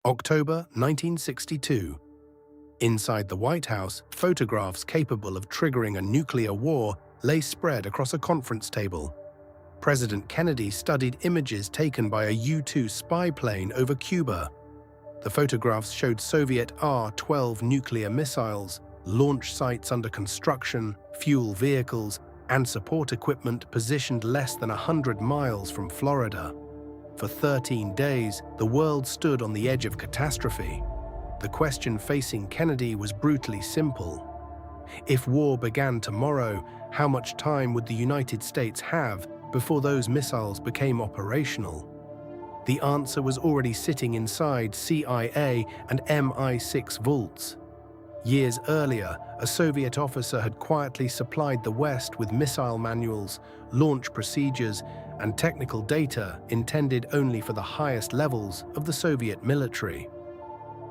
October 1962. Inside the White House, photographs capable of triggering a nuclear war lay spread across a conference table. President Kennedy studied images taken by a U-2 spy plane over Cuba. The photographs showed Soviet R-12 nuclear missiles, launch sites under construction, fuel vehicles, and support equipment positioned less than 100 miles from Florida. For 13 days, the world stood on the edge of catastrophe. The question facing Kennedy was brutally simple. If war began tomorrow, how much time would the United States have before those missiles became operational? The answer was already sitting inside CIA and MI6 vaults. Years earlier, a Soviet officer had quietly supplied the West with missile manuals, launch procedures, and technical data intended only for the highest levels of the Soviet military.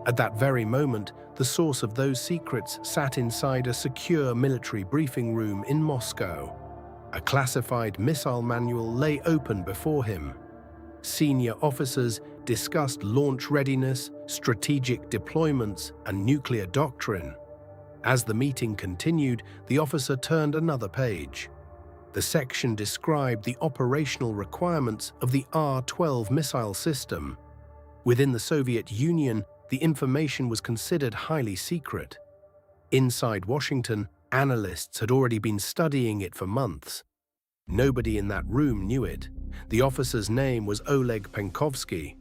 At that very moment, the source of those secrets sat inside a secure military briefing room in Moscow. A classified missile manual lay open before him. Senior officers discussed launch readiness, strategic deployments, and nuclear doctrine. As the meeting continued, the officer turned another page. The section described the operational requirements of the R-12 missile system. Within the Soviet Union, the information was considered highly secret. Inside Washington, analysts had already been studying it for months. Nobody in that room knew it. The officer's name was Oleg Penkovsky,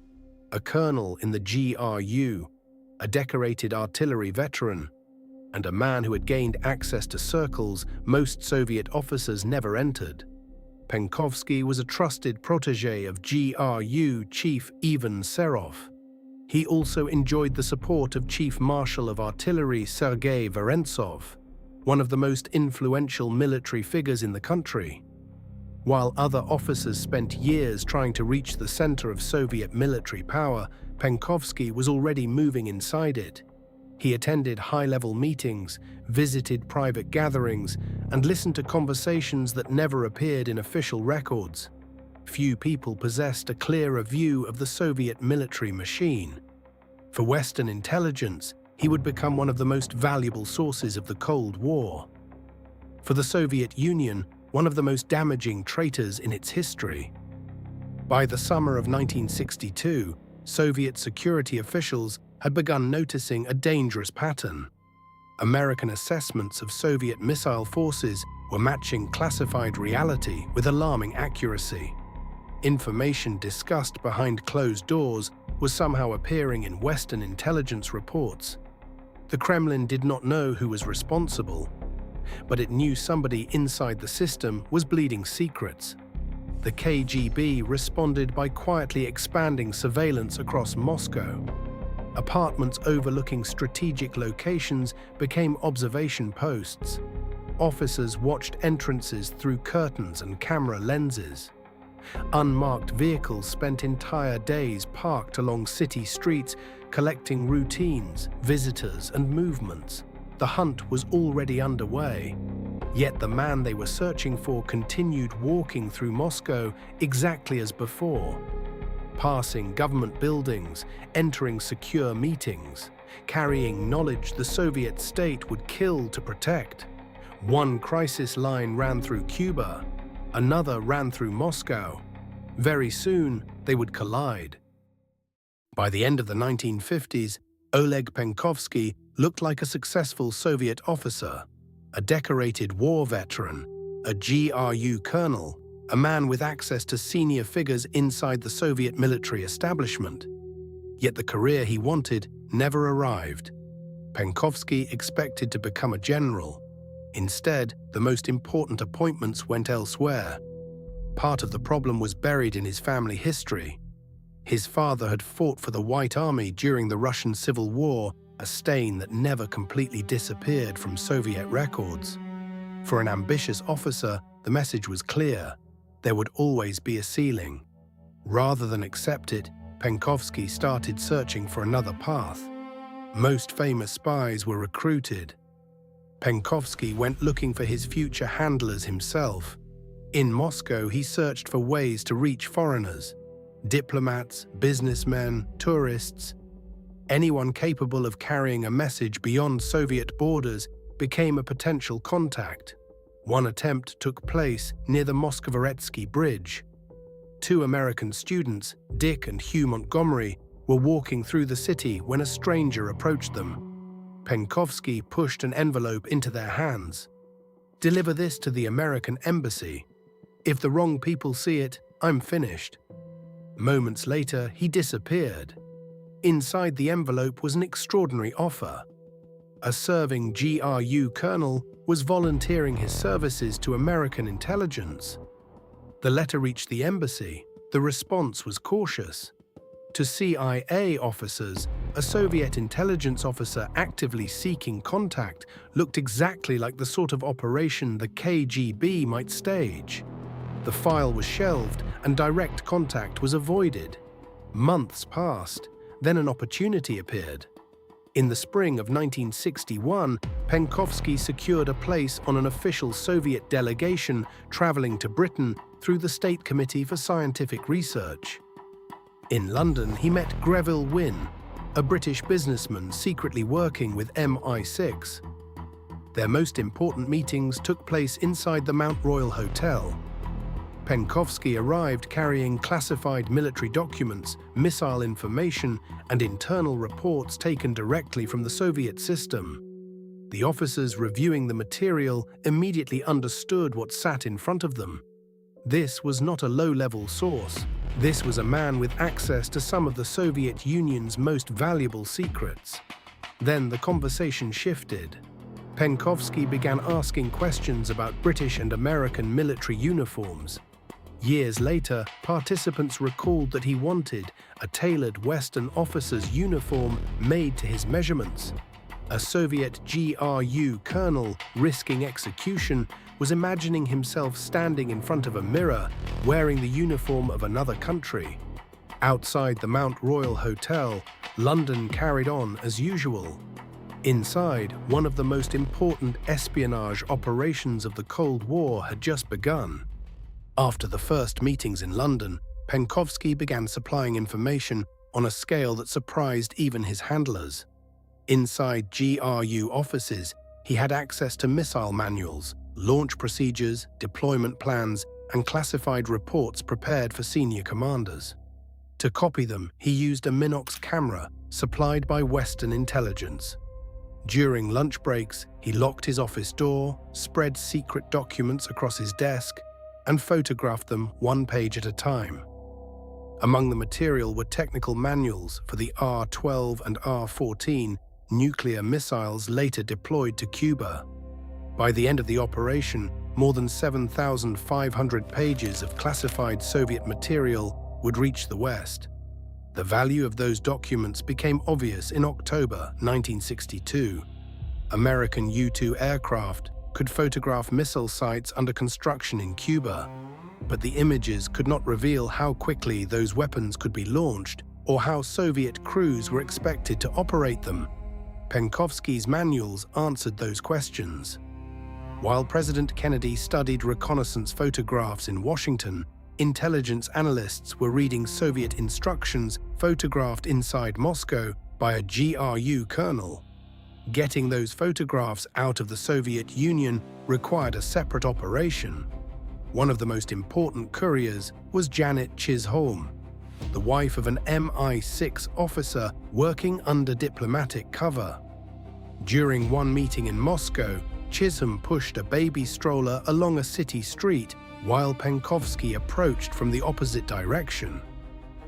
a colonel in the GRU, a decorated artillery veteran, and a man who had gained access to circles most Soviet officers never entered. Penkovsky was a trusted protege of GRU Chief Ivan Serov. He also enjoyed the support of Chief Marshal of Artillery Sergei Vorontsov, one of the most influential military figures in the country. While other officers spent years trying to reach the center of Soviet military power, Penkovsky was already moving inside it. He attended high-level meetings, visited private gatherings, and listened to conversations that never appeared in official records. Few people possessed a clearer view of the Soviet military machine. For Western intelligence, he would become one of the most valuable sources of the Cold War. For the Soviet Union, one of the most damaging traitors in its history. By the summer of 1962, Soviet security officials had begun noticing a dangerous pattern. American assessments of Soviet missile forces were matching classified reality with alarming accuracy. Information discussed behind closed doors was somehow appearing in Western intelligence reports. The Kremlin did not know who was responsible, but it knew somebody inside the system was bleeding secrets. The KGB responded by quietly expanding surveillance across Moscow. Apartments overlooking strategic locations became observation posts. Officers watched entrances through curtains and camera lenses. Unmarked vehicles spent entire days parked along city streets, collecting routines, visitors, and movements. The hunt was already underway. Yet the man they were searching for continued walking through Moscow exactly as before. Passing government buildings, entering secure meetings, carrying knowledge the Soviet state would kill to protect. One crisis line ran through Cuba, another ran through Moscow. Very soon, they would collide. By the end of the 1950s, Oleg Penkovsky looked like a successful Soviet officer, a decorated war veteran, a GRU colonel, a man with access to senior figures inside the Soviet military establishment. Yet the career he wanted never arrived. Penkovsky expected to become a general. Instead, the most important appointments went elsewhere. Part of the problem was buried in his family history. His father had fought for the White Army during the Russian Civil War, a stain that never completely disappeared from Soviet records. For an ambitious officer, the message was clear. There would always be a ceiling. Rather than accept it, Penkovsky started searching for another path. Most famous spies were recruited. Penkovsky went looking for his future handlers himself. In Moscow, he searched for ways to reach foreigners, diplomats, businessmen, tourists. Anyone capable of carrying a message beyond Soviet borders became a potential contact. One attempt took place near the Moskvoretsky Bridge. Two American students, Dick and Hugh Montgomery, were walking through the city when a stranger approached them. Penkovsky pushed an envelope into their hands. "Deliver this to the American embassy. If the wrong people see it, I'm finished." Moments later, he disappeared. Inside the envelope was an extraordinary offer. A serving GRU colonel was volunteering his services to American intelligence. The letter reached the embassy. The response was cautious. To CIA officers, a Soviet intelligence officer actively seeking contact looked exactly like the sort of operation the KGB might stage. The file was shelved and direct contact was avoided. Months passed, then an opportunity appeared. In the spring of 1961, Penkovsky secured a place on an official Soviet delegation traveling to Britain through the State Committee for Scientific Research. In London, he met Greville Wynne, a British businessman secretly working with MI6. Their most important meetings took place inside the Mount Royal Hotel. Penkovsky arrived carrying classified military documents, missile information, and internal reports taken directly from the Soviet system. The officers reviewing the material immediately understood what sat in front of them. This was not a low-level source. This was a man with access to some of the Soviet Union's most valuable secrets. Then the conversation shifted. Penkovsky began asking questions about British and American military uniforms. Years later, participants recalled that he wanted a tailored Western officer's uniform made to his measurements. A Soviet GRU colonel, risking execution, was imagining himself standing in front of a mirror, wearing the uniform of another country. Outside the Mount Royal Hotel, London carried on as usual. Inside, one of the most important espionage operations of the Cold War had just begun. After the first meetings in London, Penkovsky began supplying information on a scale that surprised even his handlers. Inside GRU offices, he had access to missile manuals, launch procedures, deployment plans, and classified reports prepared for senior commanders. To copy them, he used a Minox camera supplied by Western intelligence. During lunch breaks, he locked his office door, spread secret documents across his desk, and photographed them one page at a time. Among the material were technical manuals for the R-12 and R-14 nuclear missiles later deployed to Cuba. By the end of the operation, more than 7,500 pages of classified Soviet material would reach the West. The value of those documents became obvious in October 1962. American U-2 aircraft could photograph missile sites under construction in Cuba, but the images could not reveal how quickly those weapons could be launched or how Soviet crews were expected to operate them. Penkovsky's manuals answered those questions. While President Kennedy studied reconnaissance photographs in Washington, intelligence analysts were reading Soviet instructions photographed inside Moscow by a GRU colonel. Getting those photographs out of the Soviet Union required a separate operation. One of the most important couriers was Janet Chisholm, the wife of an MI6 officer working under diplomatic cover. During one meeting in Moscow, Chisholm pushed a baby stroller along a city street while Penkovsky approached from the opposite direction.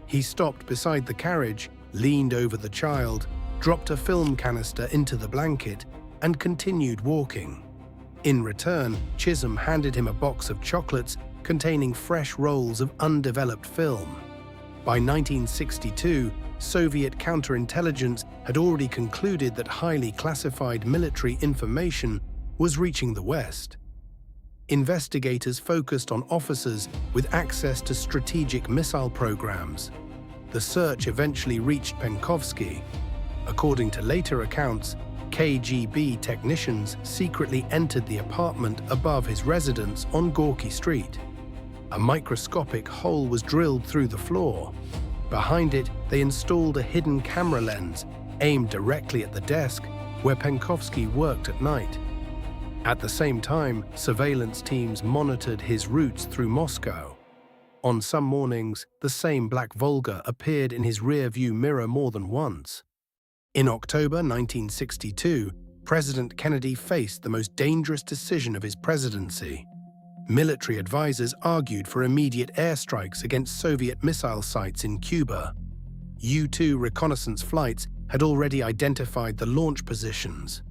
He stopped beside the carriage, leaned over the child, dropped a film canister into the blanket, and continued walking. In return, Chisholm handed him a box of chocolates containing fresh rolls of undeveloped film. By 1962, Soviet counterintelligence had already concluded that highly classified military information was reaching the West. Investigators focused on officers with access to strategic missile programs. The search eventually reached Penkovsky. According to later accounts, KGB technicians secretly entered the apartment above his residence on Gorky Street. A microscopic hole was drilled through the floor. Behind it, they installed a hidden camera lens, aimed directly at the desk where Penkovsky worked at night. At the same time, surveillance teams monitored his routes through Moscow. On some mornings, the same black Volga appeared in his rear-view mirror more than once. In October 1962, President Kennedy faced the most dangerous decision of his presidency. Military advisors argued for immediate airstrikes against Soviet missile sites in Cuba. U-2 reconnaissance flights had already identified the launch positions.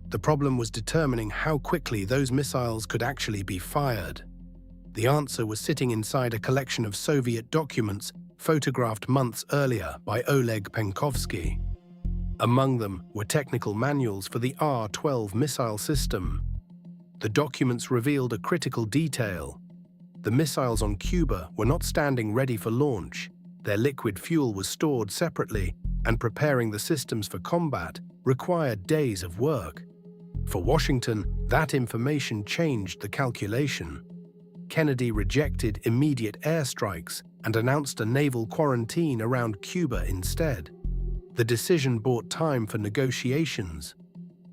The problem was determining how quickly those missiles could actually be fired. The answer was sitting inside a collection of Soviet documents photographed months earlier by Oleg Penkovsky. Among them were technical manuals for the R-12 missile system. The documents revealed a critical detail. The missiles on Cuba were not standing ready for launch. Their liquid fuel was stored separately, and preparing the systems for combat required days of work. For Washington, that information changed the calculation. Kennedy rejected immediate airstrikes and announced a naval quarantine around Cuba instead. The decision bought time for negotiations.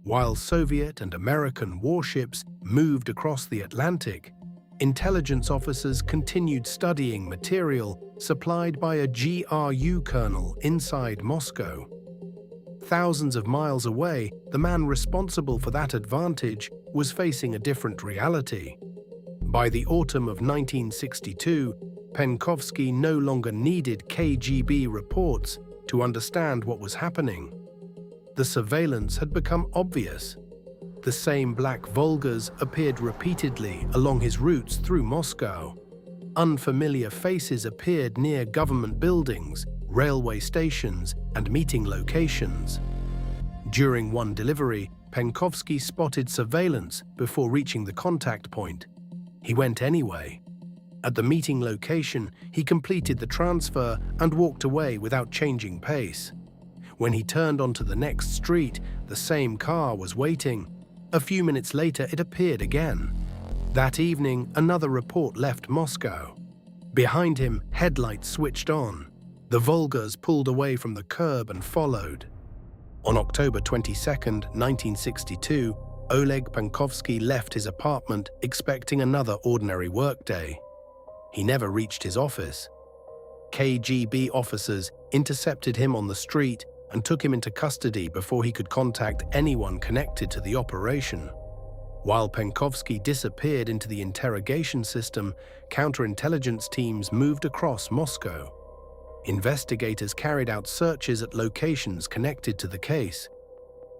While Soviet and American warships moved across the Atlantic, intelligence officers continued studying material supplied by a GRU colonel inside Moscow. Thousands of miles away, the man responsible for that advantage was facing a different reality. By the autumn of 1962, Penkovsky no longer needed KGB reports to understand what was happening. The surveillance had become obvious. The same black Volgas appeared repeatedly along his routes through Moscow. Unfamiliar faces appeared near government buildings, railway stations, and meeting locations. During one delivery, Penkovsky spotted surveillance before reaching the contact point. He went anyway. At the meeting location, he completed the transfer and walked away without changing pace. When he turned onto the next street, the same car was waiting. A few minutes later, it appeared again. That evening, another report left Moscow. Behind him, headlights switched on. The Volgas pulled away from the curb and followed. On October 22, 1962, Oleg Penkovsky left his apartment expecting another ordinary workday. He never reached his office. KGB officers intercepted him on the street and took him into custody before he could contact anyone connected to the operation. While Penkovsky disappeared into the interrogation system, counterintelligence teams moved across Moscow. Investigators carried out searches at locations connected to the case.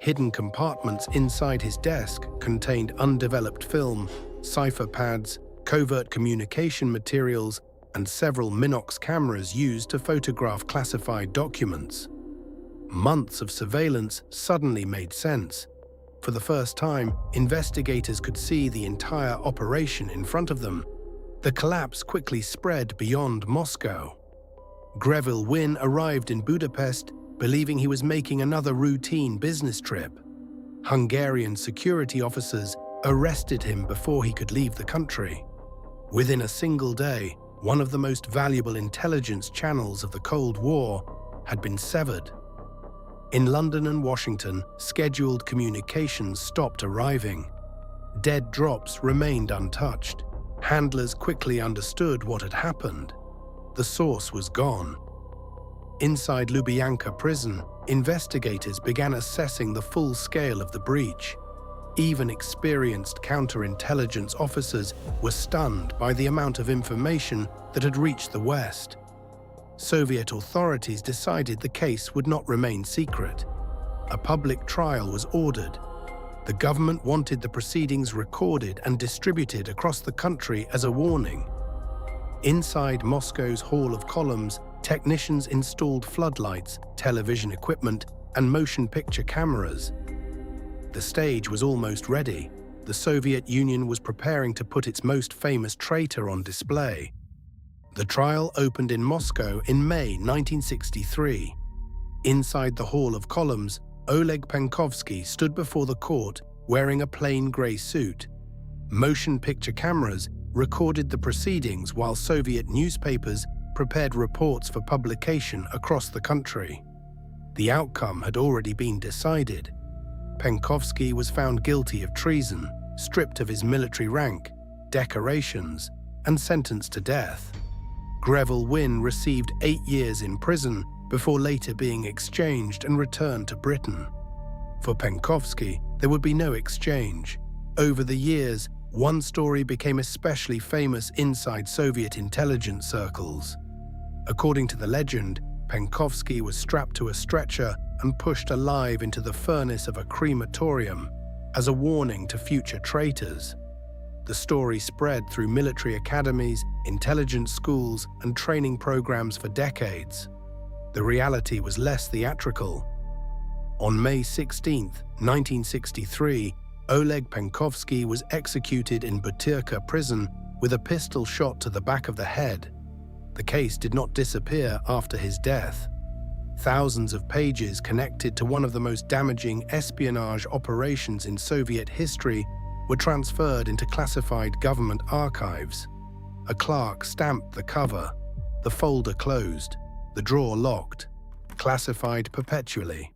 Hidden compartments inside his desk contained undeveloped film, cipher pads, covert communication materials, and several Minox cameras used to photograph classified documents. Months of surveillance suddenly made sense. For the first time, investigators could see the entire operation in front of them. The collapse quickly spread beyond Moscow. Greville Wynne arrived in Budapest, believing he was making another routine business trip. Hungarian security officers arrested him before he could leave the country. Within a single day, one of the most valuable intelligence channels of the Cold War had been severed. In London and Washington, scheduled communications stopped arriving. Dead drops remained untouched. Handlers quickly understood what had happened. The source was gone. Inside Lubyanka prison, investigators began assessing the full scale of the breach. Even experienced counterintelligence officers were stunned by the amount of information that had reached the West. Soviet authorities decided the case would not remain secret. A public trial was ordered. The government wanted the proceedings recorded and distributed across the country as a warning. Inside Moscow's Hall of Columns, technicians installed floodlights, television equipment, and motion picture cameras. The stage was almost ready. The Soviet Union was preparing to put its most famous traitor on display. The trial opened in Moscow in May 1963. Inside the Hall of Columns, Oleg Penkovsky stood before the court wearing a plain gray suit. Motion picture cameras recorded the proceedings while Soviet newspapers prepared reports for publication across the country. The outcome had already been decided. Penkovsky was found guilty of treason, stripped of his military rank, decorations, and sentenced to death. Greville Wynne received 8 years in prison before later being exchanged and returned to Britain. For Penkovsky, there would be no exchange. Over the years, one story became especially famous inside Soviet intelligence circles. According to the legend, Penkovsky was strapped to a stretcher and pushed alive into the furnace of a crematorium as a warning to future traitors. The story spread through military academies, intelligence schools, and training programs for decades. The reality was less theatrical. On May 16, 1963, Oleg Penkovsky was executed in Butyrka prison with a pistol shot to the back of the head. The case did not disappear after his death. Thousands of pages connected to one of the most damaging espionage operations in Soviet history were transferred into classified government archives. A clerk stamped the cover, the folder closed, the drawer locked, classified perpetually.